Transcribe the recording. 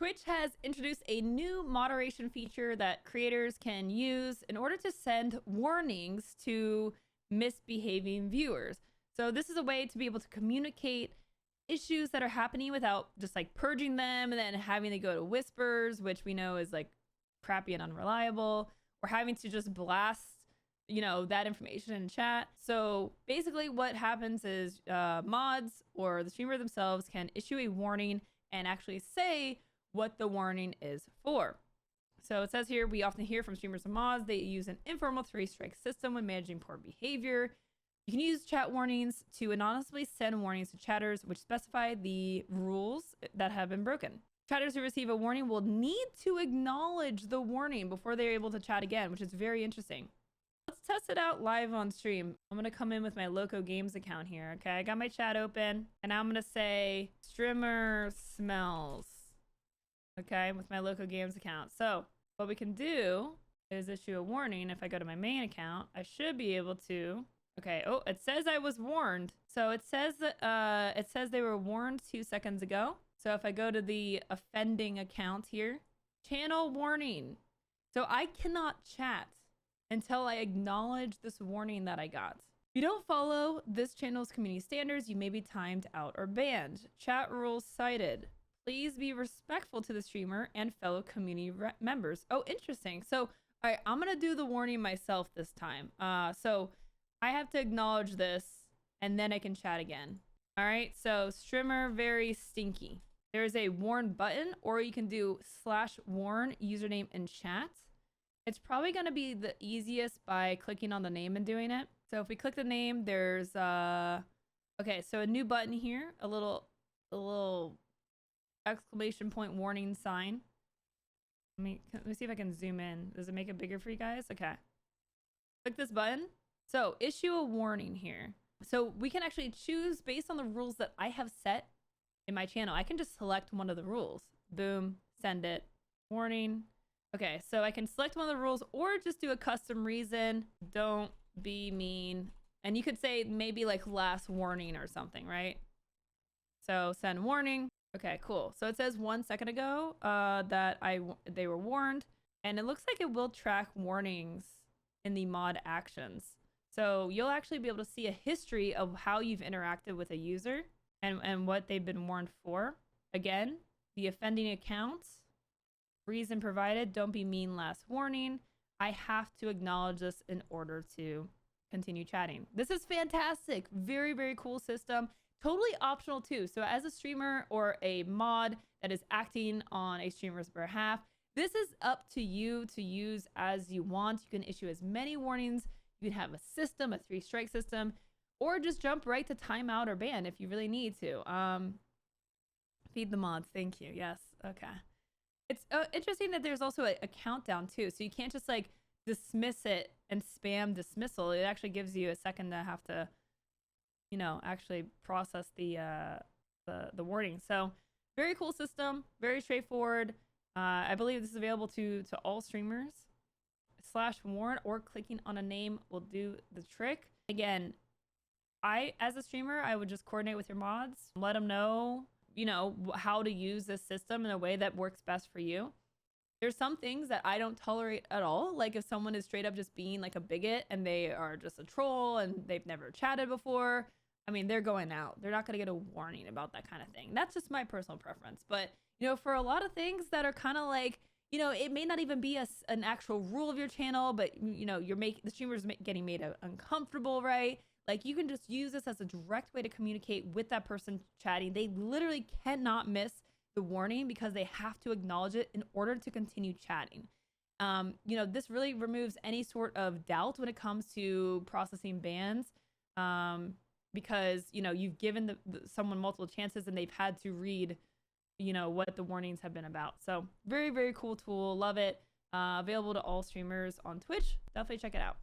Twitch has introduced a new moderation feature that creators can use in order to send warnings to misbehaving viewers. So this is a way to be able to communicate issues that are happening without just like purging them and then having to go to whispers, which we know is like crappy and unreliable, or having to just blast that information in chat. So basically what happens is mods or the streamer themselves can issue a warning and actually say what the warning is for. So it says here, we often hear from streamers and mods, they use an informal 3-strike system when managing poor behavior. You can use chat warnings to anonymously send warnings to chatters which specify the rules that have been broken. Chatters who receive a warning will need to acknowledge the warning before they're able to chat again, which is very interesting. Let's test it out live on stream. I'm going to come in with my Loco Games account here. Okay, I got my chat open and now I'm going to say streamer smells. Okay, with my Loco Games account. So what we can do is issue a warning. If I go to my main account, I should be able to. Okay, oh, it says I was warned. So it says that it says they were warned 2 seconds ago. So if I go to the offending account here, channel warning. So I cannot chat until I acknowledge this warning that I got. If you don't follow this channel's community standards, you may be timed out or banned. Chat rules cited. Please be respectful to the streamer and fellow community members. Oh, interesting. So, all right, I'm gonna do the warning myself this time. So I have to acknowledge this and then I can chat again. All right, so streamer very stinky. There's a warn button, or you can do /warn username in chat. It's probably going to be the easiest by clicking on the name and doing it. So if we click the name, there's okay, so a new button here, a little exclamation point warning sign. Let me see if I can zoom in. Does it make it bigger for you guys? Okay. Click this button. So issue a warning here. So we can actually choose based on the rules that I have set in my channel. I can just select one of the rules. Boom, send it. Warning. Okay, so I can select one of the rules or just do a custom reason. Don't be mean. And you could say maybe like last warning or something, right? So send warning. Okay, cool. So it says 1 second ago that they were warned, and it looks like it will track warnings in the mod actions. So you'll actually be able to see a history of how you've interacted with a user and what they've been warned for. Again, the offending accounts, reason provided, don't be mean, last warning. I have to acknowledge this in order to continue chatting. This is fantastic. Very, very cool system. Totally optional too. So as a streamer or a mod that is acting on a streamer's behalf, this is up to you to use as you want. You can issue as many warnings. You can have a system, a 3-strike system, or just jump right to timeout or ban if you really need to. Feed the mods. Thank you. Yes. Okay. It's interesting that there's also a countdown too. So you can't just like dismiss it and spam dismissal. It actually gives you a second to have to, actually process the warning. So very cool system, very straightforward. I believe this is available to all streamers. /warn or clicking on a name will do the trick. Again, as a streamer, I would just coordinate with your mods, let them know, how to use this system in a way that works best for you. There's some things that I don't tolerate at all. Like if someone is straight up just being like a bigot and they are just a troll and they've never chatted before, I mean, they're going out. They're not going to get a warning about that kind of thing. That's just my personal preference. But, for a lot of things that are kind of like, it may not even be an actual rule of your channel, but, the streamer's getting made uncomfortable, right? Like you can just use this as a direct way to communicate with that person chatting. They literally cannot miss the warning because they have to acknowledge it in order to continue chatting. This really removes any sort of doubt when it comes to processing bans. Because, you've given someone multiple chances and they've had to read, what the warnings have been about. So very, very cool tool. Love it. Available to all streamers on Twitch. Definitely check it out.